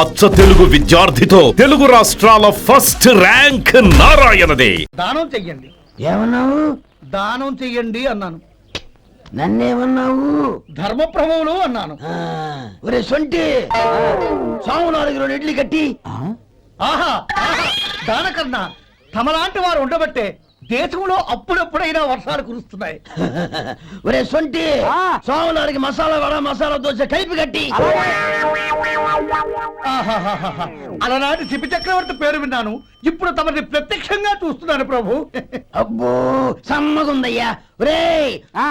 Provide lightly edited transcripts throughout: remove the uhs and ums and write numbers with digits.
అచ్చ తెలుగు విద్యార్థితో తెలుగు రాష్ట్రాల first rank నారాయణదే. దానం చెయ్యండి. ఏమన్నావు? దానం చెయ్యండి అన్నాను. నన్నేమన్నావు? ధర్మప్రభువులు అన్నాను. ఒరే సొంటి, సాము 4 ఇడ్లీ కట్టి. ఆహా ఆహా, దానకన్నా తమలాంటి వారు ఉండబట్టే దేశంలో అప్పుడప్పుడైనా వర్షాలు కురుస్తున్నాయి. ఒరే సొంటి, సాము 4 మసాలా వడ మసాలా దోశ కలిపి కట్టి. ఆహాహాహా, అలనాటి శిపి చక్రవర్తి పేరు విన్నాను, ఇప్పుడు తమని ప్రత్యక్షంగా చూస్తున్నాను ప్రభు. అబ్బో సమ్మగుందయ్యా. ఒరే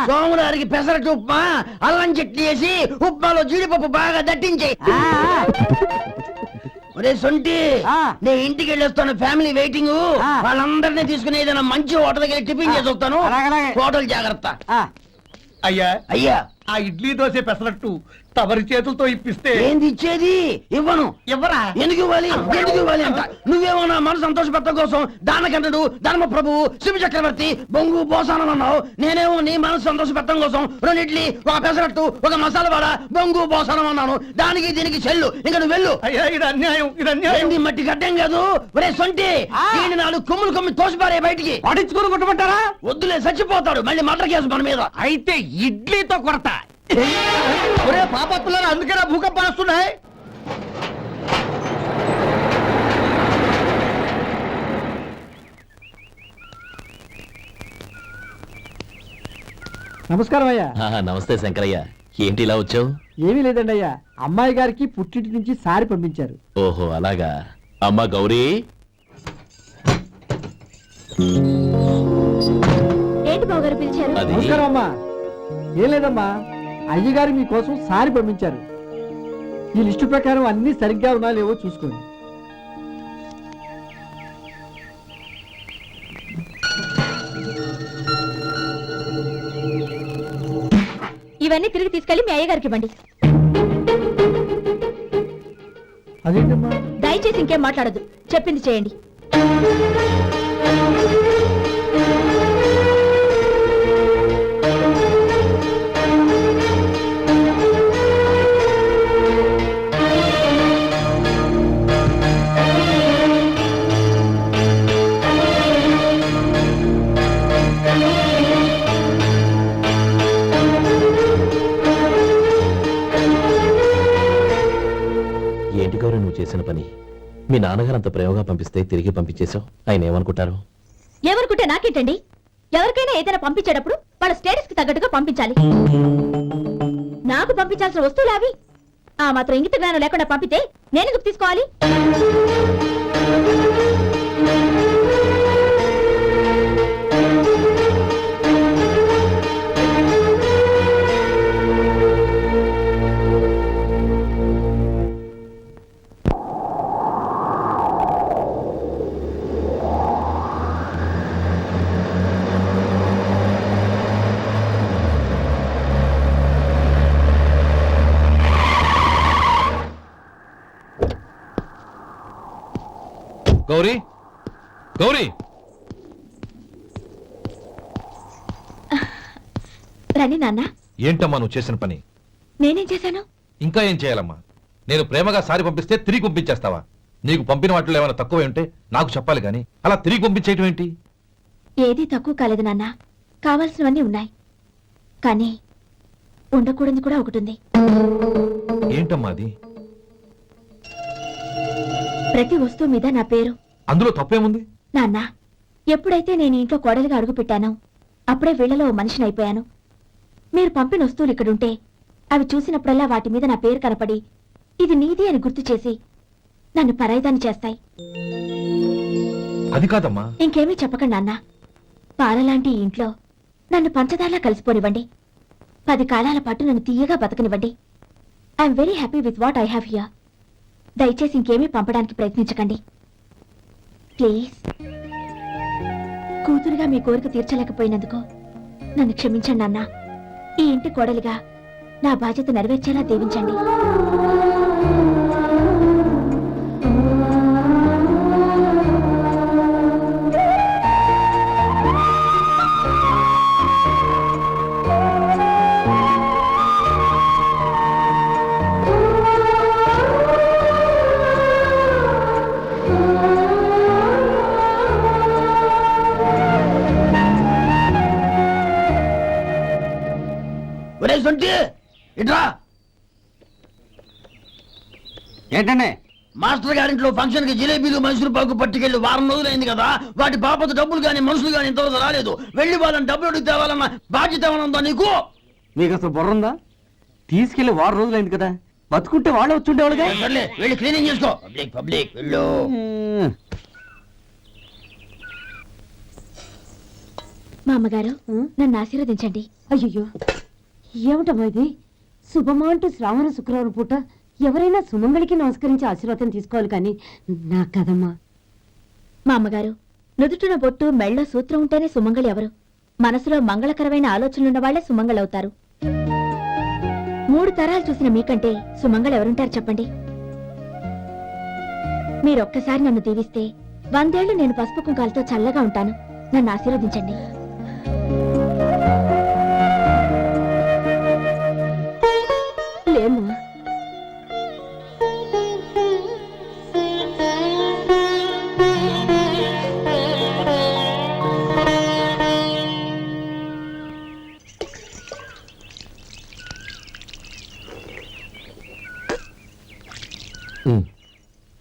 సోము 4 పెసరట్టు ఉప్మా అల్లం చట్నీ వేసి ఉప్మాలో జీడిపప్పు బాగా దట్టించే. ఒరే సొంటి, నేను ఇంటికి వెళ్ళొస్తాను, ఫ్యామిలీ వెయిటింగ్. వాళ్ళందరినీ తీసుకుని ఏదైనా మంచి హోటల్ దగ్గర టిఫిన్ చేసి వస్తాను. హోటల్ జాగ్రత్త. అయ్యా అయ్యా, ఆ ఇడ్లీ దోశ పెసరట్టు తమరి చేతులతో ఇప్పిస్తే. ఏంది ఇచ్చేది? ఇవ్వను. ఎవరా? ఎందుకు ఇవ్వాలి? ఎందుకు ఇవ్వాలి అంట? నువ్వేమో నా మనసు సంతోషపెట్టడం కోసం దానకంటుడు ధర్మ ప్రభువు శివ చక్రవర్తి బొంగు బోసానం అన్నావు. నేనేమో నీ మనసు సంతోషపెట్టడం కోసం 2 ఇడ్లీ 1 పెసరట్టు 1 మసాలా వడ బొంగు బోసానం అన్నాను. దానికి దీనికి చెల్లు. ఇంకా నువ్వు వెళ్ళు. అయ్యా ఇది అన్యాయం, ఇది అన్యాయం. ఏంది మట్టి గడ్డం కాదు. ఒరే సొంటి, దీన్ని 4 కొమ్ములు తోసిపారే బయటికి. పడించుకుని కొట్టమంటారా? వద్దులే, చచ్చిపోతాడు. మళ్ళీ మర్డర్ కేసు మన మీద. అయితే ఇడ్లీతో కొడతా. ఒరే పాపత్తులారా, అందుకేనా భూకంపాలు వస్తున్నాయి? నమస్కారం అయ్యా. నమస్తే శంకరయ్య, ఏంటి ఇలా వచ్చావు? ఏమీ లేదండి అయ్యా, అమ్మాయి గారికి పుట్టింటి నుంచి సారి పంపించారు. ఓహో అలాగా. అమ్మా గౌరీ, ఏంటి బావగారు పిలిచారు? అది నమస్కారం అమ్మా. ఏం లేదమ్మా, అయ్యగారు మీకోసం సారి పంపించారు. ఈ లిస్టు ప్రకారం అన్ని సరిగ్గా ఉన్నా లేవో చూసుకోండి. ఇవన్నీ తిరిగి తీసుకెళ్లి మీ అయ్యగారికి ఇవ్వండి. అదేంటమ్మా? దయచేసి ఇంకేం మాట్లాడదు, చెప్పింది చేయండి. ఏంటి గౌరీ నువ్వు చేసిన పని? మీ నాన్నగారు అంత ప్రేమగా పంపిస్తే తిరిగి పంపించేశావు. ఆయన ఏమనుకుంటారు? ఎవరుకుంటే నాకేంటండి? ఎవరికైనా ఏదైనా పంపించేటప్పుడు వాళ్ళ స్టేటస్ కి తగ్గట్టుగా పంపించాలి. నాకు పంపించాల్సిన వస్తువులు అవి. ఆ మాత్రం ఇంగిత జ్ఞానం లేకుండా పంపితే నేను ఎందుకు తీసుకోవాలి? గౌరీ, గౌరీ, రండి నాన్న. ఏంటమ్మా నువ్వు చేసిన పని? నేనేం చేశాను? ఇంకా ఏం చేయాలమ్మా? నేను ప్రేమగా సారి పంపిస్తే తిరిగి పంపించేస్తావా? నీకు పంపిన వాటిలో ఏమైనా తక్కువ ఉంటే నాకు చెప్పాలి గాని అలా తిరిగి పంపించేయటం ఏంటి? ఏదీ తక్కువ కాలేదు నాన్న, కావాల్సినవన్నీ ఉన్నాయి. కానీ ఉండకూడదు కూడా ఒకటి ఉంది. ఏంటమ్మా అది? ప్రతి వస్తువు మీద నా పేరు. అందులో తప్పేముంది? నాన్న, ఎప్పుడైతే నేను ఇంట్లో కోడలిగా అడుగు పెట్టానో అప్పుడే వీళ్లలో ఓ మనిషిని అయిపోయాను. మీరు పంపిన వస్తువులు ఇక్కడుంటే అవి చూసినప్పుడల్లా వాటి మీద నా పేరు కనపడి ఇది నీది అని గుర్తు చేసి నన్ను పరాయిదాన్ని చేస్తాయి. అది కాదమ్మా. ఇంకేమీ చెప్పకండి నాన్న. పాలలాంటి ఈ ఇంట్లో నన్ను పంచదారలా కలిసిపోనివ్వండి. 10 కాలాల పాటు నన్ను తీయగా బతకనివ్వండి. I am very happy with what I have here. దయచేసి ఇంకేమీ పంపడానికి ప్రయత్నించకండి ప్లీజ్. కూతురుగా మీ కోరిక తీర్చలేకపోయినందుకు నన్ను క్షమించండి నాన్న. ఈ ఇంటి కోడలిగా నా బాధ్యత నెరవేర్చేలా దీవించండి. 20 ఇట్రా. ఏంటండి? మాస్టర్ గారింట్లో ఫంక్షన్ కి జిలేబీలు మైసూరు పాకు పట్టుకెళ్ళి వారం రోజులైంది కదా, వాటి బాపత డబ్బులు కానీ మనుషులు కానీ ఇంతవరకు రాలేదు. వెళ్ళి వాళ్ళని డబ్బులు అడిగి తేవాలన్న బాధ్యత ఏమైనా ఉందా నీకు? మీకు అసలు బుర్ర ఉందా? తీసుకెళ్లి 6 రోజులైంది కదా, బతుకుంటే వాళ్ళే వచ్చుండేవాళ్ళుగా. సర్లే, వెళ్ళి క్లీనింగ్ చేసుకో. పబ్లిక్ వెళ్ళు. మా అమ్మగారు నన్ను ఆశీర్వదించండి. అయ్యో ఏమిటమ్మా ఇది? శుభమా అంటూ శ్రావణ శుక్రవారం పూట ఎవరైనా సుమంగళికి నమస్కరించి ఆశీర్వాదం తీసుకోవాలి కానీ నా కదమ్మా. మా అమ్మగారు నుదుటిన బొట్టు మెళ్ళో సూత్రం ఉంటేనే సుమంగళి ఎవరు? మనసులో మంగళకరమైన ఆలోచనలున్న వాళ్లే సుమంగళవుతారు. 3 తరాలు చూసిన మీకంటే సుమంగళ ఎవరుంటారు చెప్పండి? మీరొక్కసారి నన్ను దీవిస్తే 100 ఏళ్లు నేను పసుపు కుంకాలతో చల్లగా ఉంటాను. నన్ను ఆశీర్వదించండి. లేమ్మా,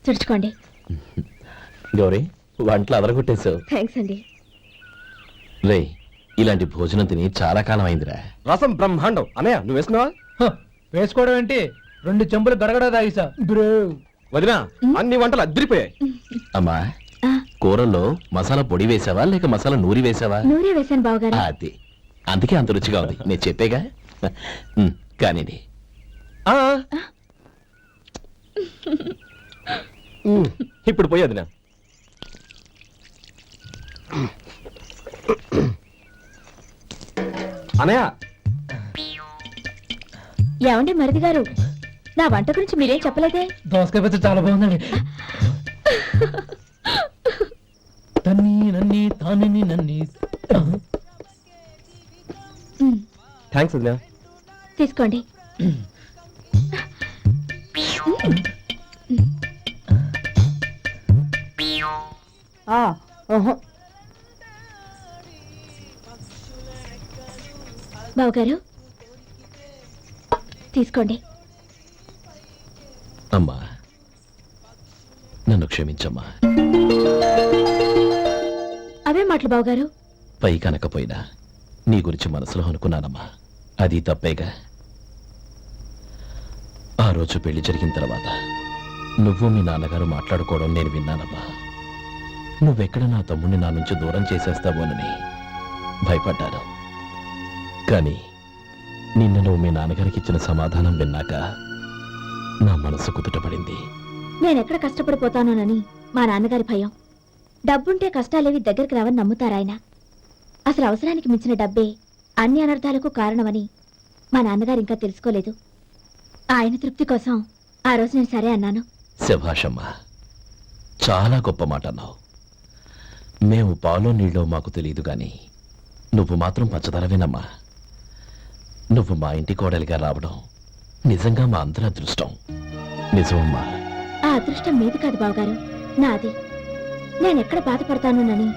తుడుచుకోండి. గౌరీ వంటలు అదరగొట్టేశావు. థ్యాంక్స్ అండి. రే ఇలాంటి భోజనం తిని చాలా కాలం అయిందిరా. రసం బ్రహ్మాండం. అనయ్య నువ్వు వేసుకున్నావా? వేసుకోవడం ఏంటి? 2 చెంబులు గడగడ తాగిసా. వదినా అన్ని వంటలు అద్దరిపోయాయి. అమ్మా ఆ, కూరల్లో మసాలా పొడి వేసావా లేక మసాలా నూరి వేసావా? నూరే వేశాను బావగారు. అది అందుకే అంత రుచిగా ఉంది. నేను చెప్పేగా. కానీ ఇప్పుడు పోయి వదినా. అనయ్య ఏమండి మరిది గారు, నా వంట గురించి మీరేం చెప్పలేదే? దోసకాయ పచ్చడి చాలా బాగుందండి. తన్ని నన్ని తాని నన్ని. థ్యాంక్స్ వదినా. తీసుకోండి. బావగారు తీసుకోండి. అమ్మా నన్ను క్షమించమ్మా. అవే మాటలు బావగారు. పై కనకపోయినా నీ గురించి మనసులో అనుకున్నానమ్మా. అది తప్పేగా. ఆ రోజు పెళ్లి జరిగిన తర్వాత నువ్వు మీ నాన్నగారు మాట్లాడుకోవడం నేను విన్నానమ్మా. నువ్వెక్కడ నా తమ్ముడిని నా నుంచి దూరం చేసేస్తావోనని భయపడ్డాను. కానీ నిన్న నువ్వు మీ నాన్నగారికి ఇచ్చిన సమాధానం విన్నాక నా మనసు కుదుటపడింది. నేనెక్కడ కష్టపడిపోతానోనని మా నాన్నగారి భయం. డబ్బుంటే కష్టాలేవి దగ్గరికి రావని నమ్ముతారాయన. అసలు అవసరానికి మించిన డబ్బే అన్ని అనర్థాలకు కారణమని మా నాన్నగారు ఇంకా తెలుసుకోలేదు. ఆయన తృప్తి కోసం ఆ రోజు నేను సరే అన్నాను. శభాషమ్మా, చాలా గొప్ప మాట అన్నావు. మేము పాలో నీళ్ళో మాకు తెలియదు గాని నువ్వు మాత్రం పచ్చదనవేనమ్మా. నువ్వు మా ఇంటి కోడలిగా రావడం నిజంగా మా అందరి అదృష్టం. నిజమమ్మా. ఆ అదృష్టం మీది కాదు బావగారు, నాది. నేనెక్కడ బాధపడతానోనని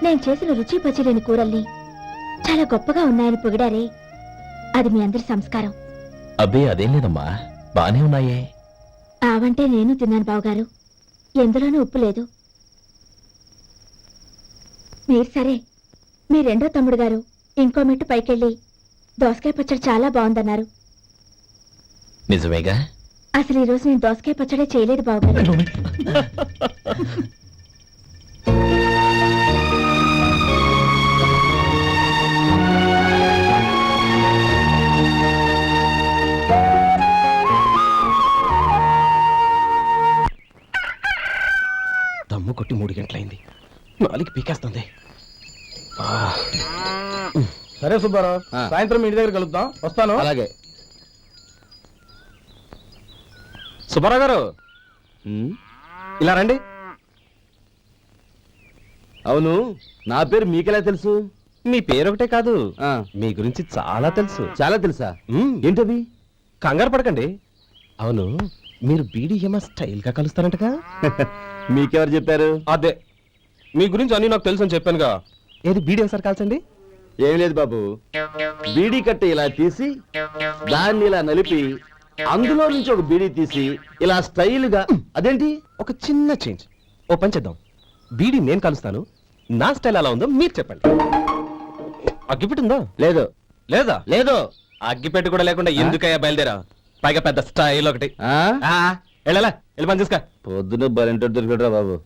నేను చేసిన రుచి పచిలేని కూరల్ని చాలా గొప్పగా ఉన్నాయని పొగిడారే, అది మీ అందరి సంస్కారం. అబ్బే అదేం లేదమ్మా, బానే ఉన్నాయే. ఆవంటే నేను తిన్నాను బావగారు, ఎందులోనూ ఉప్పు లేదు. మీరు సరే, మీ రెండో తమ్ముడు గారు ఇంకో మెట్టు పైకెళ్ళి దోసకాయ పచ్చడి చాలా బాగుందన్నారు. నిజమేగా? అసలు ఈ రోజు నేను దోసకాయ పచ్చడే చేయలేదు బావగారు. దమ్ము కొట్టి 3 గంటలైంది. 4 పీకేస్తుంది. సరే సుబ్బారావు, సాయంత్రం ఇంటి దగ్గర కలుద్దాం. వస్తాను. అలాగే. సుబ్బారావు గారు ఇలా రండి. అవును, నా పేరు మీకెలా తెలుసు? మీ పేరు ఒకటే కాదు, మీ గురించి చాలా తెలుసు. చాలా తెలుసా? ఏంటది? కంగారు పడకండి. అవును, మీరు బీడీఎంఆ స్టైల్ గా కలుస్తారంటగా? మీకెవరు చెప్పారు? అదే, మీ గురించి అన్ని నాకు తెలుసు అని చెప్పానుగా. ఏది బీడీ ఒకసారి కాల్చండి. ఏం లేదు బాబు, బీడీ కట్ట ఇలా తీసి దాన్ని ఇలా నలిపి అందులో నుంచి ఒక బీడీ తీసి ఇలా స్టైల్గా. అదేంటి? ఒక చిన్న చేంజ్. ఓ పని చేద్దాం, బీడీ నేను కలుస్తాను, నా స్టైల్ ఎలా ఉందో మీరు చెప్పండి. అగ్గిపెట్టుందా? లేదు. లేదా? లేదు. అగ్గిపెట్టు కూడా లేకుండా ఎందుకయ్యా బయలుదేరా? పైగా పెద్ద స్టైల్ ఒకటి. వెళ్ళాలా, వెళ్ళి పని చూసుకో. పొద్దున బలింటో దొరికడరా బాబు.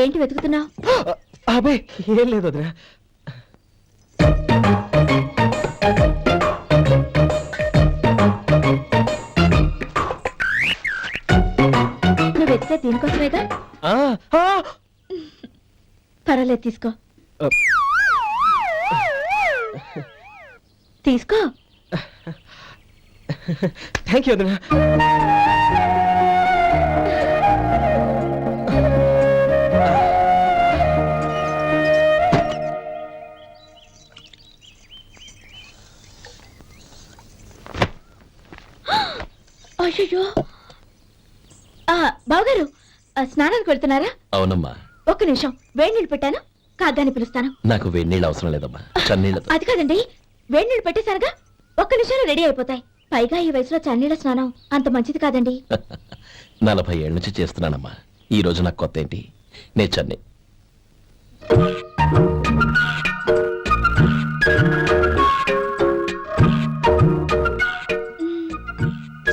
ఏంటి వెతుకుతున్నావు? అబే ఏం లేదు వదినా. నువ్వు వెతికే దీనికోసమేగా. ఆ, ఆ. పర్వాలేదు, తీసుకో. తీసుకో. థ్యాంక్ యూ వదినా. అయ్యో, బావగారు స్నానానికి వెళ్తున్నారా? అవునమ్మా. ఒక్క నిమిషం, వేడి నీళ్ళు పెట్టాను, కాగ్గాని పిలుస్తాను. నాకు వేడినీళ్ళు అవసరం లేదమ్మా, చన్నీళ్ళతో. అది కాదండి, వేడి నీళ్ళు పెట్టేశానుగా, ఒక్క నిమిషంలో రెడీ అయిపోతాయి. పైగా ఈ వయసులో చన్నీళ్ళ స్నానం అంత మంచిది కాదండి. 40 ఏళ్ళ నుంచి చేస్తున్నానమ్మా. ఈ రోజు నాకు కొత్త ఏంటి? నే చన్నీ.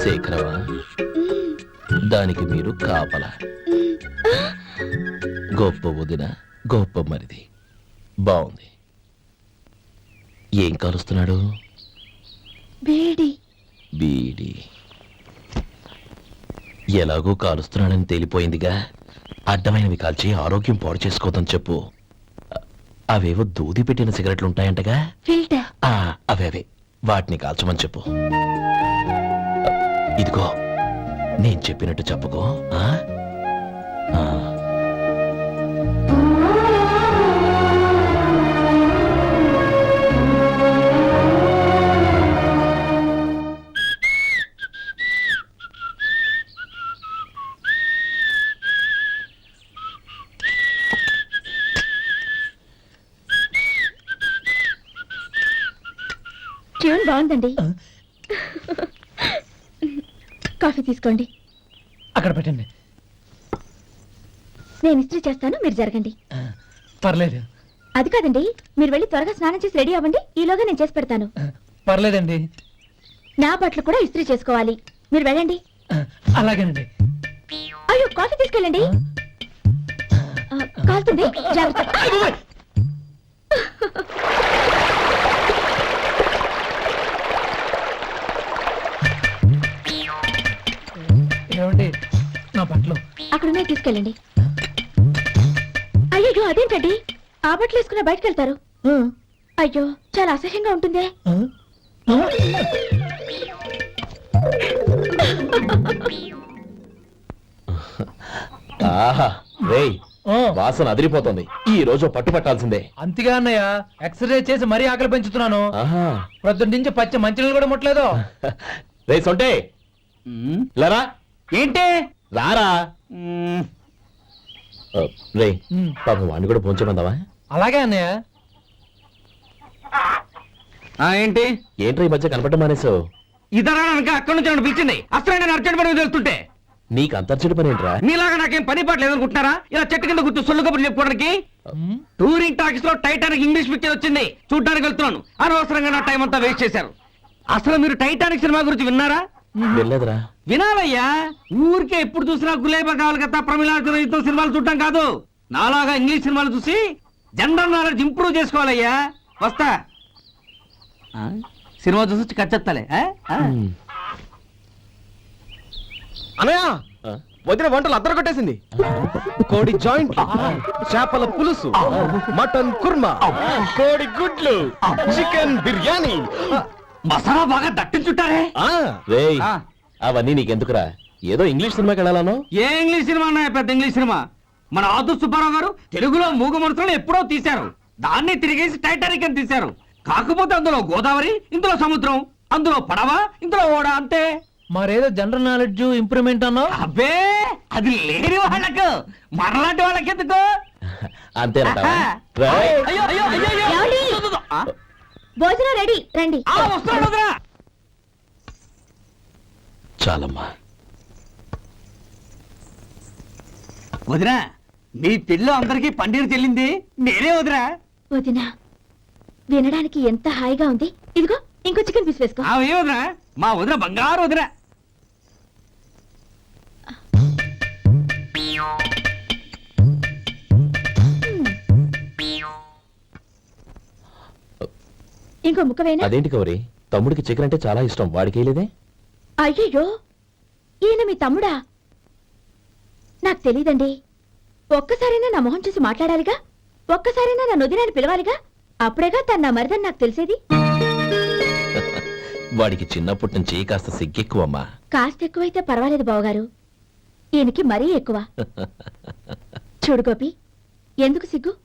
శేఖరవా, దానికి మీరు కాపల. గొప్ప వదిన, గొప్ప మరిది. బాగుంది. ఏం కాలుస్తున్నాడు? వేడి. బీడి. ఎలాగో కాలుస్తున్నాడని తేలిపోయిందిగా, అడ్డమైనవి కాల్చి ఆరోగ్యం పాడు చేసుకోదని చెప్పు. అవేవో దూది పెట్టిన సిగరెట్లు ఉంటాయంటగా, ఫిల్టర్. అవే వాటిని కాల్చమని చెప్పు. ఇదిగో, నేను చెప్పినట్టు చెప్పుకో. ట్యూన్ బాగుందండి. కాఫీ తీసుకోండి. అక్కడ పెట్టండి. నేను ఇస్త్రీ చేస్తాను, మీరు జరగండి. పర్లేదు. అది కాదండి, మీరు వెళ్ళి త్వరగా స్నానం చేసి రెడీ అవ్వండి, ఈలోగా నేను చేసి పెడతాను. పర్లేదండి. నా బట్టలు కూడా ఇస్త్రీ చేసుకోవాలి, మీరు వెళ్ళండి. అలాగేనండి. అయ్యో, కాఫీ తీసుకెళ్ళండి. కాలుతుంది, జాగ్రత్త. ఏమండి, నా బట్టలు అక్కడున్నాయి, తీసుకెళ్ళండి. అయ్యో, అదేంటండి, ఆ బట్టలు వేసుకున్న బయటకు వెళ్తారు? అయ్యో, చాలా అసహ్యంగా ఉంటుందే. ఆహా, రేయ్, వాసన అదిరిపోతుంది. ఈ రోజు పట్టు పట్టాల్సిందే. అంతిగా అన్నయ్య, ఎక్సర్సైజ్ చేసి మరీ ఆకలి పెంచుతున్నాను. ప్రొద్దున నుంచి పచ్చి మంచినీళ్ళు కూడా ముట్టలేదు. రే సొంటే, లరా. ఏంటి? రారా. రే, పాపం వాడిని కూడా పోంచమందావా? అలాగే అన్నయ్య. ఏంటి ఏంట్రా ఈ మధ్య కనపడడం మానేసావు? ఇదరా అక్కడి నుంచి పిలిచింది. అసలు నేను అర్జెంట్ పని వెళ్తుంటే నీకు అంతర్చడి పని ఏంట్రా? మీలాగా నాకేం పని పాట లేదనుకుంటున్నారా? ఇలా చెట్టు కింద కూర్చో సొల్లు కబుర్లు చెప్పుకోవడానికి. టూరింగ్ టాకీస్ లో టైటానిక్ ఇంగ్లీష్ పిక్చర్ వచ్చింది, చూడ్డానికి వెళ్తున్నాను. అనవసరంగా నా టైం అంతా వేస్ట్ చేశారు. అసలు మీరు టైటానిక్ సినిమా గురించి విన్నారా? వెళ్ళలేదురా. వినాలయ్యా, ఊరికే ఎప్పుడు చూసినా గులేబా కావాలి కదా, ప్రమిళాయుతం సినిమాలు చూడటం కాదు. నాలాగా ఇంగ్లీష్ సినిమాలు చూసి జనరల్ నాలెడ్జ్ ఇంప్రూవ్ చేసుకోవాలయ్యా. వస్తా. సినిమా చూసి కచ్చెత్తాలే. అనయ్య, వదిన వంటలు అద్దరు కొట్టేసింది. కోడి జాయింట్, చేపల పులుసు, మటన్ కుర్మా, కోడి గుడ్లు, చికెన్ బిర్యానీ, మసాలా బాగా దట్టించుంటారే. రేయ్, అవన్నీ నీకెందుకురా? ఏదో ఇంగ్లీష్ సినిమాకి వెళ్ళాలను. ఏ ఇంగ్లీష్ సినిమా అన్నాయా? పెద్ద ఇంగ్లీష్ సినిమా. మన ఆదు సుబ్బారావు గారు తెలుగులో మూగ మనుషులను ఎప్పుడో తీశారు. దాన్ని తిరిగేసి టైటానిక్ అని తీశారు. కాకపోతే అందులో గోదావరి, ఇందులో సముద్రం, అందులో పడవ, ఇందులో ఓడ అంతే. మరేదో జనరల్ నాలెడ్జ్ ఇంప్రూవ్మెంట్ అన్నావు. అబ్బే అది లేని వాళ్ళకు మరలాంటి వాళ్ళకి ఎందుకు? అంతేనంటావా? అయ్యో, అయ్యో, అయ్యో, అయ్యో. ఏమండి? భోజనం రెడీ, రండి. వస్తున్నాడు వదరా. చాలమ్మా. వదినా, మీ పిల్ల అందరికీ పన్నీరు చెల్లింది నేనే వదినా. వదినా, వినడానికి ఎంత హాయిగా ఉంది. ఇదిగో ఇంకో చికెన్ పీస్ వేసుకో. ఏ వదినా, మా వదిన బంగారు వదినా. ఇంకో ముక్క వేనా? అదేంటి కౌరి, తమ్ముడికి చికెన్ అంటే చాలా ఇష్టం, వాడికి లేదే? అయ్యయ్యో, ఈయన మీ తమ్ముడా? నాకు తెలీదండి. ఒక్కసారైనా నా మొహం చూసి మాట్లాడాలిగా, ఒక్కసారైనా నా నొదినాన్ని పిలవాలిగా, అప్పుడేగా తన నా మరిదని నాకు తెలిసేది. వాడికి చిన్నప్పటి నుంచి కాస్త సిగ్గెక్కువమ్మా. కాస్త ఎక్కువైతే పర్వాలేదు బావగారు, ఈయనకి మరీ ఎక్కువ. చూడు గోపి, ఎందుకు సిగ్గు?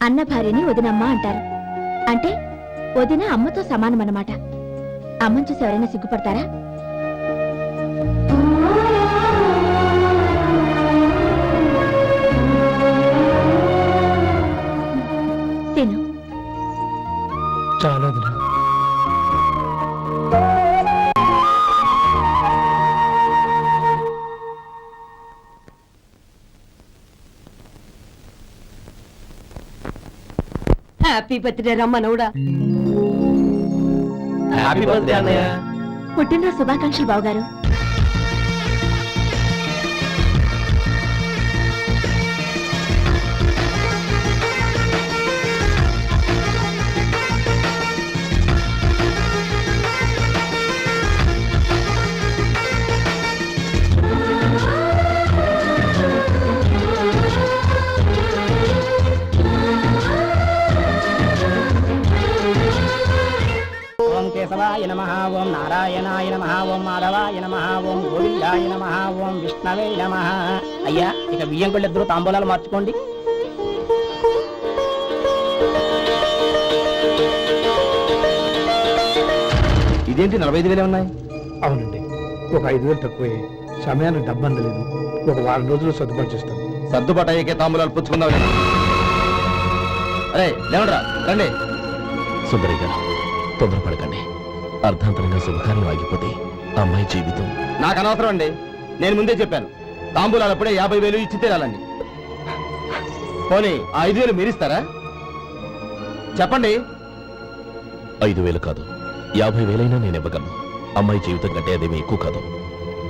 అన్న భార్యని వదినమ్మ అంటారు. అంటే వదిన అమ్మతో సమానమన్నమాట. అమ్మని చూసి ఎవరైనా సిగ్గుపడతారా? తిను. చాలా హ్యాపీ బర్త్డే రమ్మనవుడా. హ్యాపీ బర్త్డే అన్నయ్య. పుట్టినరోజు శుభాకాంక్షలు బావగారు. ఓం కేశవాయ నమః, ఓం నారాయణాయ నమః, ఓం మాధవాయ నమః, ఓం గోవిందాయ నమః, ఓం విష్ణవే నమః. అయ్యా, ఇక బియ్యం కొళ్ళిద్దరూ తాంబూలాలు మార్చుకోండి. ఇదేంటి 45,000 ఉన్నాయి? అవునండి, ఒక 5,000 తక్కువే. సమయానికి డబ్బు అందలేదు. ఒక వారం రోజులు సర్దుబాటు చేస్తాం. సర్దుబాటు అయ్యాకే తాంబూలాలు పుచ్చుకుందాం. అరే లేవడరా, రండి. సుందరి గారు, తొందరపడకండి. అర్ధాంతరంగా శుభకార్యం ఆగిపోతే అమ్మాయి జీవితం. నాకు అనవసరం అండి, నేను ముందే చెప్పాను. తాంబూలాలప్పుడే 50,000 ఇచ్చి తీరాలండి. పోనీ ఆ 5,000 మీరిస్తారా? చెప్పండి. 5,000 కాదు, 50,000 నేను ఇవ్వగలను. అమ్మాయి జీవితం కంటే అదేమీ ఎక్కువ కాదు.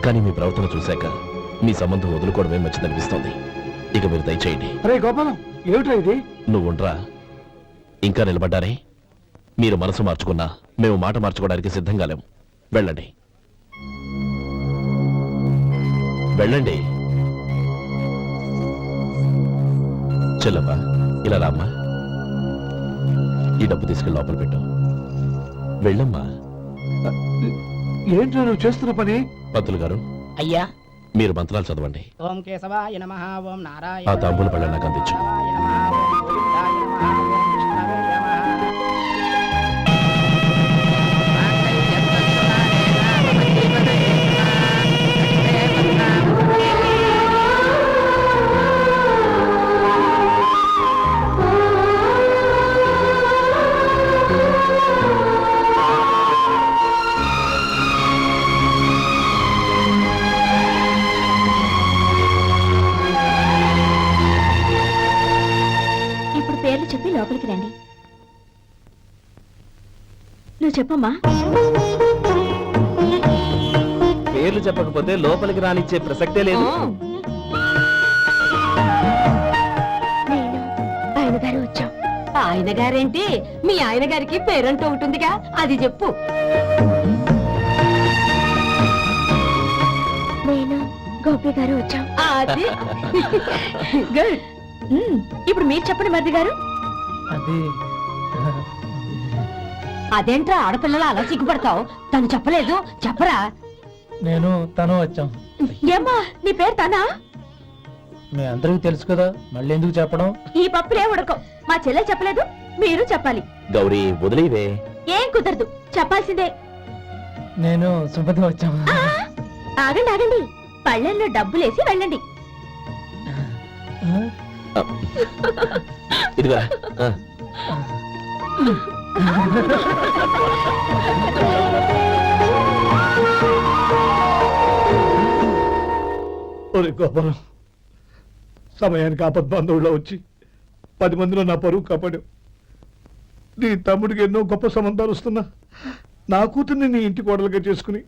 కానీ మీ ప్రవర్తన చూశాక మీ సంబంధం వదులుకోవడమే మంచిదనిపిస్తోంది. ఇక మీరు దయచేయండి. అరే గోపాలం, ఏమిటా ఇది? నువ్వుండ్రా. ఇంకా నిలబడ్డారే? మీరు మనసు మార్చుకున్నా మేము మాట మార్చుకోవడానికి సిద్ధంగా లేము. వెళ్ళండి, వెళ్ళండి. చెల్లమ్మా, ఇలా రామ్మా. ఈ డబ్బు తీసుకెళ్ళి లోపల పెట్టు. వెళ్ళమ్మా. ఏంటో నువ్వు చేస్తున్న పని? పంతులు గారు, అయ్యా, మీరు మంత్రాలు చదవండి. ఓం కేశవాయ నమః, ఓం నారాయణ ఆ తాంబూల పళ్ళ నాకు అందించు. ఇప్పుడు పేర్లు చెప్పి లోపలికి రండి. నువ్వు చెప్పమ్మా. పేర్లు చెప్పకపోతే లోపలికి రానిచ్చే ప్రసక్తే లేదు. నేను ఆయన గారు వచ్చాం. ఆయన గారేంటి, మీ ఆయన గారికి పేరంటూ ఉంటుందిగా, అది చెప్పు. నేను గోపి గారు వచ్చాం. అది గుడ్. ఇప్పుడు మీరు చెప్పండి మరిది గారు. అదేంట్రా ఆడపిల్లలు అలా సిగ్గుపడతావు? తను చెప్పలేదు, చెప్పరా. నేను తను వచ్చాం. ఏమ్మా, నీ పేరు తనా? మీ అందరికీ తెలుసు కదా మళ్ళీ ఎందుకు చెప్పడం? ఈ పప్పులే ఉడకం. మా చెల్లె చెప్పలేదు, మీరు చెప్పాలి. గౌరీ వదిలేవే. ఏం కుదరదు, చెప్పాల్సిందే. నేను సుమతి వచ్చాము. ఆ, ఆగండి ఆగండి, పళ్ళెల్లో డబ్బులేసి వెళ్ళండి. ఇదిగా ఒరే గోపాలం, సమయానికి ఆపద్బంధువుల్లో వచ్చి 10 మందిలో నా పరువు కాపాడావు. నీ తమ్ముడికి ఎన్నో గొప్ప సంబంధాలు వస్తున్నా నా కూతుర్ని నీ ఇంటి కోడలుగా చేసుకుని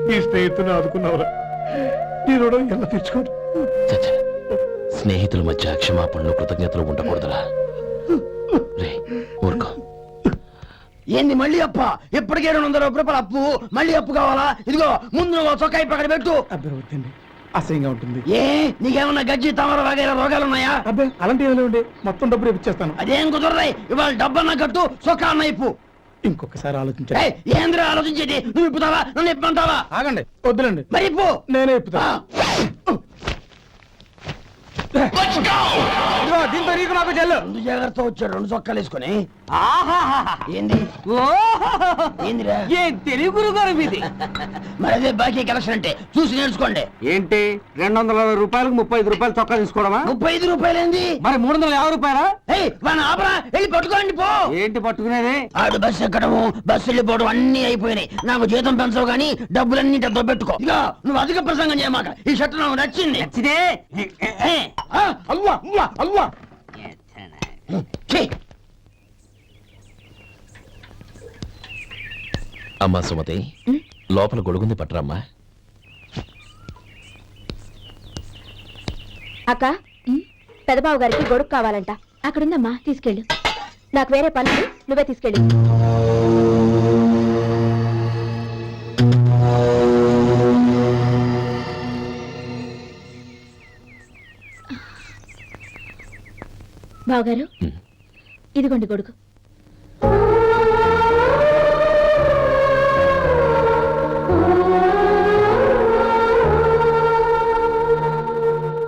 నీ స్నేహితుని ఆదుకున్నావురా. నీ రుణం ఎలా తెచ్చుకోరు? చచ్చ, స్నేహితుల మధ్య క్షమాపణలు కృతజ్ఞతలు ఉండకూడదురా. రే ఊరుకో. ఏంది మళ్ళీ అప్ప? ఇప్పటికే 200 రూపాయల అప్పు, మళ్ళీ అప్పు కావాలా? ఇదిగో ముందు నువ్వు చొక్కా పక్కన పెట్టు. అబ్బే వద్దండి, అసహ్యంగా ఉంటుంది. ఏ నీకేమన్నా గజ్జి తమర వగైరా రోగాలున్నాయా? అబ్బే అలాంటి ఏమైనా ఉండే, మొత్తం డబ్బులు ఇప్పించేస్తాను. అదేం కుదరదాయి. ఇవాళ డబ్బన్నా కట్టు, చొక్కా అన్న ఇప్పు. ఇంకొకసారి ఆలోచించండి. ఏయ్, ఏందిరా ఆలోచించేది? నువ్వు ఇప్పుతావా, నన్ను ఇప్పమంటావా? ఆగండి, వద్దులండి, మరి ఇప్పు. నేనే ఇప్పుతా. దీంతో నీకు నాకు చెల్లు. ముందు జాగ్రత్త వచ్చాడు 2 చొక్కాలు వేసుకొని. ఏంది ఏందిరా? ఏ తెలుగు గారు మీది? మరి అదే బాకీ కలెక్షన్ అంటే చూసి నేర్చుకోండి. ఏంటి 220 రూపాయలకు 35 రూపాయలు చొక్కా తీసుకోవడమా? 35 రూపాయలు ఏంది? మరి 350 రూపాయలా? ఏయ్ వాడిని ఆపరా, వెళ్ళి పట్టుకోండి పో. ఏంటి పట్టుకునేది? ఆడు బస్సు ఎక్కడము, బస్సు వెళ్ళిపోవడం అన్ని అయిపోయినాయి. నాకు జీతం పెంచవు గానీ డబ్బులన్నీ డబ్బు పెట్టుకో. ఇక నువ్వు అధిక ప్రసంగం చేయమాక. ఈ షర్ట్ నాకు నచ్చింది. అల్వా అల్వా అల్వా. ఛీ! అమ్మా సుమతి, లోపల గొడుగుంది పట్టరమ్మా. అక్క, పెదబాబు గారికి గొడుగు కావాలంట. అక్కడుందమ్మా, తీసుకెళ్ళు. నాకు వేరే పనులు, నువ్వే తీసుకెళ్ళు. బావగారు, ఇదిగోండి గొడుగు.